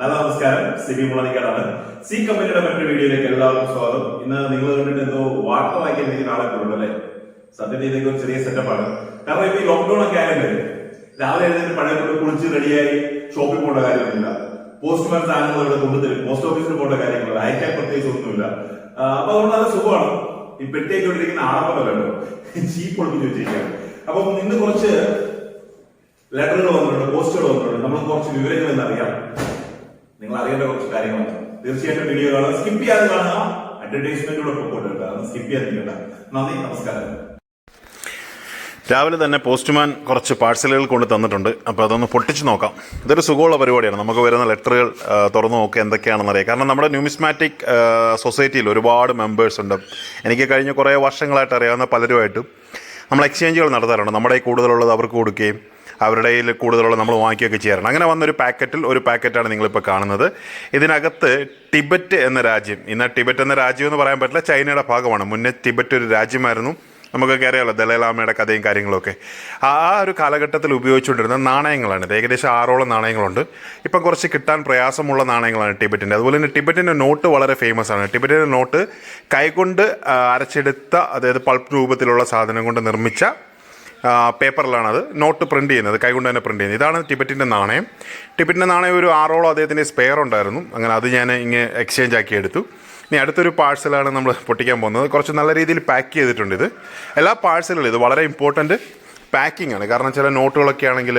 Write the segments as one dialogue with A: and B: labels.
A: നല്ല നമസ്കാരം. സിബി മുളനിക്കാടാണ്. സി കമ്പനിയുടെ മറ്റൊരു വീഡിയോയിലേക്ക് എല്ലാവർക്കും സ്വാഗതം. ഇന്ന് നിങ്ങൾ കണ്ടിട്ട് എന്തോ വാർത്ത വായിക്കാൻ എനിക്ക് നാളെ കൊണ്ടുണ്ടല്ലേ. സത്യത്തിൽ ഇതൊക്കെ ഒരു ചെറിയ സെറ്റപ്പാണ്. കാരണം ഇപ്പൊ ഈ ലോക്ക്ഡൌൺ ഒക്കെ ആയല്ലേ, രാവിലെ എഴുന്നേറ്റ് പഴയ കൊണ്ട് കുളിച്ച് റെഡിയായി ഷോപ്പിൽ പോകേണ്ട കാര്യമൊന്നുമില്ല. പോസ്റ്റ്മാൻ സാധനങ്ങൾ ഇവിടെ കൊണ്ടുതരും. പോസ്റ്റ് ഓഫീസിൽ പോകേണ്ട കാര്യങ്ങളില്ല. അയക്കാൻ പ്രത്യേകിച്ച് ഒന്നുമില്ല. അപ്പൊ അതുകൊണ്ട് നല്ല സുഖമാണ്. ഈ പെട്ടിയൊക്കെ ഇട്ടിരിക്കുന്ന ആളപ്പല്ലോ ചീപ്പ് ഒളിപ്പിച്ച് വെച്ചിരിക്കുകയാണ്. അപ്പം ഇന്ന് കുറച്ച് ലെറ്ററുകൾ വന്നിട്ടുണ്ട്, പോസ്റ്റുകൾ വന്നിട്ടുണ്ട്. നമ്മൾ കുറച്ച് വിവരങ്ങൾ എന്നറിയാം. നിങ്ങൾ അറിയേണ്ട കുറച്ച് കാര്യങ്ങളാണ്. തീർച്ചയായിട്ടും വീഡിയോ കാണുക, സ്കിപ്പ് ചെയ്യാതെ കാണുക. അഡ്വർടൈസ്മെന്റിലൂടെ പോകട്ടെ, സ്കിപ്പ് ചെയ്യാതിരിക്കണ്ട. നന്ദി, നമസ്കാരം. രാവിലെ തന്നെ പോസ്റ്റ്മാൻ കുറച്ച് പാഴ്സലുകൾ കൊണ്ട് തന്നിട്ടുണ്ട്. അപ്പോൾ അതൊന്ന് പൊട്ടിച്ച് നോക്കാം. ഇതൊരു സുഖമുള്ള പരിപാടിയാണ്. നമുക്ക് വരുന്ന ലെറ്ററുകൾ തുറന്നു നോക്കുക എന്തൊക്കെയാണെന്ന് അറിയാം. കാരണം നമ്മുടെ ന്യൂമിസ്മാറ്റിക് സൊസൈറ്റിയിൽ ഒരുപാട് മെമ്പേഴ്സ് ഉണ്ട്. എനിക്ക് കഴിഞ്ഞ കുറേ വർഷങ്ങളായിട്ട് അറിയാവുന്ന പലരുമായിട്ടും നമ്മൾ എക്സ്ചേഞ്ചുകൾ നടത്താറുണ്ട്. നമ്മുടെ കൂടുതലുള്ളത് അവർക്ക് കൊടുക്കുകയും അവരുടെ കയ്യിൽ കൂടുതലുള്ള നമ്മൾ വാങ്ങിക്കുകയൊക്കെ ചെയ്യാറുണ്ട്. അങ്ങനെ വന്നൊരു ഒരു പാക്കറ്റാണ് നിങ്ങളിപ്പോൾ കാണുന്നത്. ഇതിനകത്ത് ടിബറ്റ് എന്ന രാജ്യം, ഇന്ന് ടിബറ്റ് എന്ന രാജ്യം എന്ന് പറയാൻ പറ്റില്ല, ചൈനയുടെ ഭാഗമാണ്. മുന്നേ ടിബറ്റ് ഒരു രാജ്യമായിരുന്നു. നമുക്കൊക്കെ അറിയാമല്ലോ ദലൈലാമയുടെ കഥയും കാര്യങ്ങളൊക്കെ. ആ ഒരു കാലഘട്ടത്തിൽ ഉപയോഗിച്ചുകൊണ്ടിരുന്ന നാണയങ്ങളാണ്. ഇത് ഏകദേശം 6ഓളം നാണയങ്ങളുണ്ട്. ഇപ്പം കുറച്ച് കിട്ടാൻ പ്രയാസമുള്ള നാണയങ്ങളാണ് ടിബറ്റിൻ്റെ. അതുപോലെ തന്നെ ടിബറ്റിൻ്റെ നോട്ട് വളരെ ഫേമസ് ആണ്. ടിബറ്റിൻ്റെ നോട്ട് കൈകൊണ്ട് അരച്ചെടുത്ത, അതായത് പൾപ്പ് രൂപത്തിലുള്ള സാധനം കൊണ്ട് നിർമ്മിച്ച പേപ്പറിലാണ് അത് നോട്ട് പ്രിൻറ്റ് ചെയ്യുന്നത്, കൈകൊണ്ട് തന്നെ പ്രിൻറ്റ് ചെയ്യുന്നത്. ഇതാണ് ടിബറ്റിൻ്റെ നാണയം. ടിബറ്റിൻ്റെ നാണയം ഒരു 6ഓളം അദ്ദേഹത്തിൻ്റെ സ്പെയർ ഉണ്ടായിരുന്നു. അങ്ങനെ അത് ഞാൻ ഇങ്ങനെ എക്സ്ചേഞ്ച് ആക്കി എടുത്തു. ഇനി അടുത്തൊരു പാഴ്സലാണ് നമ്മൾ പൊട്ടിക്കാൻ പോകുന്നത്. കുറച്ച് നല്ല രീതിയിൽ പാക്ക് ചെയ്തിട്ടുണ്ട്. ഇത് എല്ലാ പാഴ്സലുകളും ഇത് വളരെ ഇമ്പോർട്ടൻറ്റ് പാക്കിംഗ് ആണ്. കാരണം ചില നോട്ടുകളൊക്കെ ആണെങ്കിൽ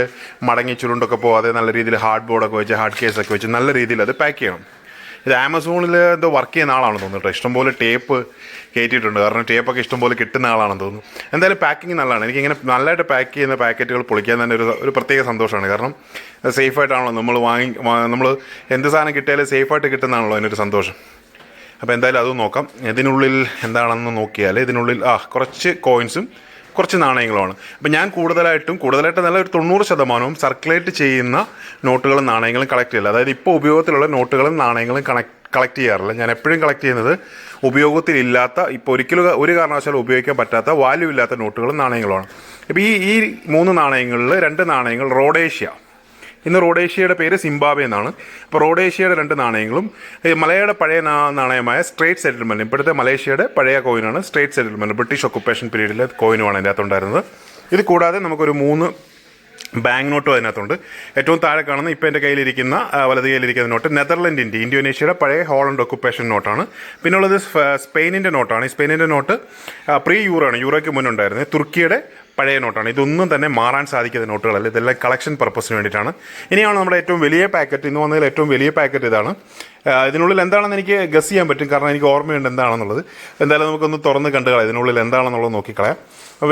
A: മടങ്ങി ചുരുണ്ടൊക്കെ പോകാതെ നല്ല രീതിയിൽ ഹാർഡ് ബോർഡൊക്കെ വെച്ച്, ഹാർഡ് കേസൊക്കെ വെച്ച് നല്ല രീതിയിൽ അത് പാക്ക് ചെയ്യണം. ഇത് ആമസോണിൽ എന്തോ വർക്ക് ചെയ്യുന്ന ആളാണെന്ന് തോന്നുന്നു. ഇഷ്ടംപോലെ ടേപ്പ് കയറ്റിയിട്ടുണ്ട്. കാരണം ടേപ്പൊക്കെ ഇഷ്ടംപോലെ കിട്ടുന്ന ആളാണെന്ന് തോന്നുന്നു. എന്തായാലും പാക്കിങ് നല്ലതാണ്. എനിക്കിങ്ങനെ നല്ലതായിട്ട് പാക്ക് ചെയ്യുന്ന പാക്കറ്റുകൾ പൊളിക്കാൻ തന്നെ ഒരു പ്രത്യേക സന്തോഷമാണ്. കാരണം സേഫായിട്ടാണല്ലോ നമ്മൾ എന്ത് സാധനം കിട്ടിയാലും സേഫായിട്ട് കിട്ടുന്നതാണല്ലോ അതിനൊരു സന്തോഷം. അപ്പോൾ എന്തായാലും അതും നോക്കാം. ഇതിനുള്ളിൽ എന്താണെന്ന് നോക്കിയാൽ ഇതിനുള്ളിൽ കുറച്ച് കോയിൻസും കുറച്ച് നാണയങ്ങളുമാണ്. അപ്പോൾ ഞാൻ കൂടുതലായിട്ട് നല്ല ഒരു 90% സർക്കുലേറ്റ് ചെയ്യുന്ന നോട്ടുകളും നാണയങ്ങളും കളക്ട് ചെയ്യില്ല. അതായത് ഇപ്പോൾ ഉപയോഗത്തിലുള്ള നോട്ടുകളും നാണയങ്ങളും കളക്ട് ചെയ്യാറില്ല. ഞാൻ എപ്പോഴും കളക്ട് ചെയ്യുന്നത് ഉപയോഗത്തിലില്ലാത്ത, ഇപ്പോൾ ഒരിക്കലും ഒരു കാരണവശാലും ഉപയോഗിക്കാൻ പറ്റാത്ത, വാല്യൂ ഇല്ലാത്ത നോട്ടുകളും നാണയങ്ങളുമാണ്. ഇപ്പോൾ ഈ 3 നാണയങ്ങളിൽ 2 നാണയങ്ങൾ റോഡേഷ്യ. ഇന്ന് റോഡേഷ്യയുടെ പേര് സിംബാബ്വെ എന്നാണ്. അപ്പോൾ റോഡേഷ്യയുടെ 2 നാണയങ്ങളും മലയുടെ പഴയ നാണയമായ സ്ട്രേറ്റ് സെറ്റിൽമെൻറ്റ്, ഇപ്പോഴത്തെ മലേഷ്യയുടെ പഴയ കോയിനാണ് സ്ട്രേറ്റ് സെറ്റിൽമെൻറ്റ്, ബ്രിട്ടീഷ് ഒക്കുപ്പേഷൻ പീരീഡിലെ കോയിനുമാണ് അതിൻ്റെ അകത്തുണ്ടായിരുന്നത്. ഇത് കൂടാതെ നമുക്കൊരു 3 ബാങ്ക് നോട്ടും അതിനകത്തുണ്ട്. ഏറ്റവും താഴെ കാണുന്ന ഇപ്പോൾ എൻ്റെ കയ്യിലിരിക്കുന്ന വലത് കയ്യിലിരിക്കുന്ന നോട്ട് നെതർലൻഡിൻ്റെ, ഇന്തോനേഷ്യയുടെ പഴയ ഹോളണ്ട് ഒക്കുപ്പേഷൻ നോട്ടാണ്. പിന്നുള്ളത് സ്പെയിനിൻ്റെ നോട്ടാണ്. ഈ സ്പെയിനിൻ്റെ നോട്ട് പ്രീ യൂറോയാണ്, യൂറോയ്ക്ക് മുന്നുണ്ടായിരുന്നത്. തുർക്കിയുടെ പഴയ നോട്ടാണ്. ഇതൊന്നും തന്നെ മാറാൻ സാധിക്കുന്ന നോട്ടുകളല്ല. ഇതെല്ലാം കളക്ഷൻ പർപ്പസിന് വേണ്ടിയിട്ടാണ്. ഇനിയാണ് നമ്മുടെ ഏറ്റവും വലിയ പാക്കറ്റ്. ഇന്ന് വന്നതിൽ ഏറ്റവും വലിയ പാക്കറ്റ് ഇതാണ്. ഇതിനുള്ളിൽ എന്താണെന്ന് എനിക്ക് ഗസ് ചെയ്യാൻ പറ്റും, കാരണം എനിക്ക് ഓർമ്മയുണ്ട് എന്താണെന്നുള്ളത്. എന്തായാലും നമുക്കൊന്ന് തുറന്ന് കണ്ടുകളാം ഇതിനുള്ളിൽ എന്താണെന്നുള്ളത് നോക്കിക്കളയാം.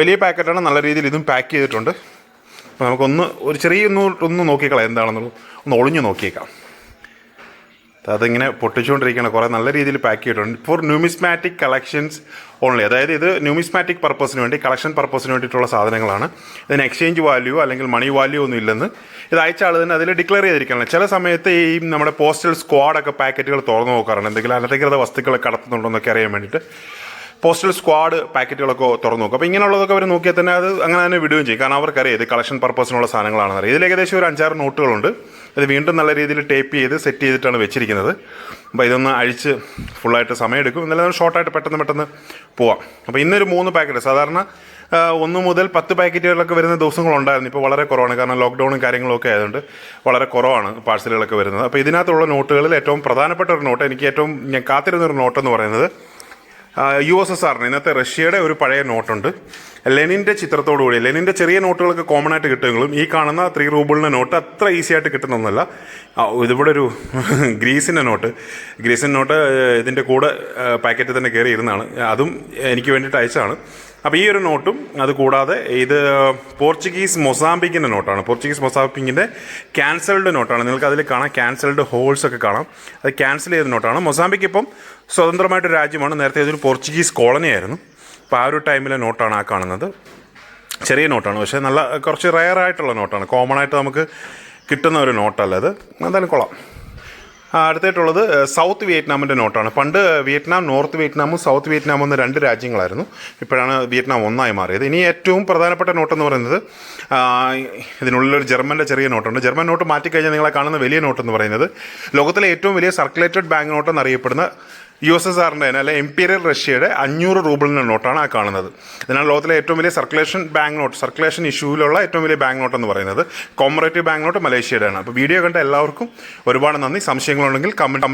A: വലിയ പാക്കറ്റാണ്, നല്ല രീതിയിൽ ഇതും പാക്ക് ചെയ്തിട്ടുണ്ട്. അപ്പോൾ നമുക്കൊന്ന് ഒരു ഒന്ന് നോക്കിക്കളയാം എന്താണെന്നുള്ളത്. ഒന്ന് ഒളിഞ്ഞു നോക്കിയേക്കാം. അതിങ്ങനെ പൊട്ടിച്ചുകൊണ്ടിരിക്കുകയാണ്. കുറേ നല്ല രീതിയിൽ പാക്ക് ചെയ്തിട്ടുണ്ട്. For numismatic collections only. അതായത് ഇത് ന്യൂമിസ്മാറ്റിക് പർപ്പസിന് വേണ്ടി, കളക്ഷൻ പർപ്പസിന് വേണ്ടിയിട്ടുള്ള സാധനങ്ങളാണ്. ഇതിന് എക്സ്ചേഞ്ച് വാല്യൂ അല്ലെങ്കിൽ മണി വാല്യൂ ഒന്നും ഇല്ലെന്ന് ഇത് അയച്ച ആൾ തന്നെ അതിൽ ഡിക്ലെയർ ചെയ്തിരിക്കണം. ചില സമയത്ത് ഈ നമ്മുടെ പോസ്റ്റൽ സ്ക്വാഡൊക്കെ പാക്കറ്റുകൾ തുറന്നു നോക്കാറുണ്ട്. എന്തെങ്കിലും അനധികൃത വസ്തുക്കളെ കടത്തുന്നുണ്ടോ എന്നൊക്കെ അറിയാൻ വേണ്ടിയിട്ട് പോസ്റ്റൽ സ്ക്വാഡ് പാക്കറ്റുകളൊക്കെ തുറന്നു നോക്കും. അപ്പോൾ ഇങ്ങനെയുള്ളതൊക്കെ അവർ നോക്കിയാൽ തന്നെ അത് അങ്ങനെ തന്നെ വിടുകയും ചെയ്യും. കാരണം അവർക്കറിയാം ഇത് കളക്ഷൻ പർപ്പസിനുള്ള സാധനങ്ങളാണെന്ന് അറിയാം. ഇതിൽ ഏകദേശം ഒരു 5-6 നോട്ടുകളുണ്ട്. ഇത് വീണ്ടും നല്ല രീതിയിൽ ടേപ്പ് ചെയ്ത് സെറ്റ് ചെയ്തിട്ടാണ് വെച്ചിരിക്കുന്നത്. അപ്പോൾ ഇതൊന്ന് അഴിച്ച് ഫുള്ളായിട്ട് സമയമെടുക്കും. എന്നാലും ഷോർട്ടായിട്ട് പെട്ടെന്ന് പോവാം. അപ്പോൾ ഇന്നൊരു 3 പാക്കറ്റ്, സാധാരണ 1 മുതൽ 10 പാക്കറ്റുകളൊക്കെ വരുന്ന ദിവസങ്ങളുണ്ടായിരുന്നു. ഇപ്പോൾ വളരെ കുറവാണ്. കാരണം ലോക്ക്ഡൗണും കാര്യങ്ങളൊക്കെ ആയതുകൊണ്ട് വളരെ കുറവാണ് പാഴ്സലുകളൊക്കെ വരുന്നത്. അപ്പോൾ ഇതിനകത്തുള്ള നോട്ടുകളിൽ ഏറ്റവും പ്രധാനപ്പെട്ട ഒരു നോട്ട്, എനിക്ക് ഏറ്റവും ഞാൻ കാത്തിരുന്നൊരു നോട്ടെന്ന് പറയുന്നത് USSR, ഇന്നത്തെ റഷ്യയുടെ ഒരു പഴയ നോട്ടുണ്ട്. ലെനിൻ്റെ ചിത്രത്തോടുകൂടി. ലെനിൻ്റെ ചെറിയ നോട്ടുകളൊക്കെ കോമൺ ആയിട്ട് കിട്ടുമെങ്കിലും ഈ കാണുന്ന 3 റൂബിളിൻ്റെ നോട്ട് അത്ര ഈസി ആയിട്ട് കിട്ടുന്നൊന്നുമല്ല. ഇതിവിടെ ഒരു ഗ്രീസിൻ്റെ നോട്ട് ഇതിൻ്റെ കൂടെ പാക്കറ്റിൽ തന്നെ കയറി ഇരുന്നാണ്. അതും എനിക്ക് വേണ്ടിയിട്ട് അയച്ചതാണ്. അപ്പോൾ ഈ ഒരു നോട്ടും, അത് കൂടാതെ ഇത് പോർച്ചുഗീസ് മൊസാംബിക്കിൻ്റെ നോട്ടാണ്. പോർച്ചുഗീസ് മൊസാംബിക്കിൻ്റെ ക്യാൻസൽഡ് നോട്ടാണ്. നിങ്ങൾക്ക് അതിൽ കാണാം ക്യാൻസൽഡ് ഹോൾസ് ഒക്കെ കാണാം. അത് ക്യാൻസൽ ചെയ്ത നോട്ടാണ്. മൊസാംബിക്ക് ഇപ്പം സ്വതന്ത്രമായിട്ടൊരു രാജ്യമാണ്. നേരത്തെ ഇതൊരു പോർച്ചുഗീസ് കോളനി ആയിരുന്നു. അപ്പോൾ ആ ഒരു ടൈമിലെ നോട്ടാണ് ആ കാണുന്നത്. ചെറിയ നോട്ടാണ്, പക്ഷേ നല്ല കുറച്ച് റെയർ ആയിട്ടുള്ള നോട്ടാണ്. കോമൺ ആയിട്ട് നമുക്ക് കിട്ടുന്ന ഒരു നോട്ടല്ല അത്. എന്തായാലും കൊള്ളാം. അടുത്തായിട്ടുള്ളത് സൗത്ത് വിയറ്റ്നാമിൻ്റെ നോട്ടാണ്. പണ്ട് വിയറ്റ്നാം, നോർത്ത് വിയറ്റ്നാമും സൗത്ത് വിയറ്റ്നാമും എന്ന 2 രാജ്യങ്ങളായിരുന്നു. ഇപ്പോഴാണ് വിയറ്റ്നാം ഒന്നായി മാറിയത്. ഇനി ഏറ്റവും പ്രധാനപ്പെട്ട നോട്ടെന്ന് പറയുന്നത് ഇതിനുള്ളിലൊരു ജർമ്മൻ്റെ ചെറിയ നോട്ടുണ്ട്. ജർമ്മൻ നോട്ട് മാറ്റിക്കഴിഞ്ഞാൽ നിങ്ങളെ കാണുന്ന വലിയ നോട്ടെന്ന് പറയുന്നത് ലോകത്തിലെ ഏറ്റവും വലിയ സർക്കുലേറ്റഡ് ബാങ്ക് നോട്ട് എന്നറിയപ്പെടുന്ന USSRൻ്റെ തന്നെ, അല്ലെ ഇംപീരിയൽ റഷ്യയുടെ 500 റൂബിളിൻ്റെ നോട്ടാണ് ആ കാണുന്നത്. ഇതിനാണ് ലോകത്തിലെ ഏറ്റവും വലിയ സർക്കുലേഷൻ ഇഷ്യൂവിലുള്ള ഏറ്റവും വലിയ ബാങ്ക് നോട്ട് എന്ന് പറയുന്നത്. കോമറേറ്റീവ് ബാങ്ക് നോട്ട് മലേഷ്യയുടെയാണ്. അപ്പോൾ വീഡിയോ കണ്ട എല്ലാവർക്കും ഒരുപാട് നന്ദി. സംശയങ്ങളുണ്ടെങ്കിൽ കമൻറ്റ്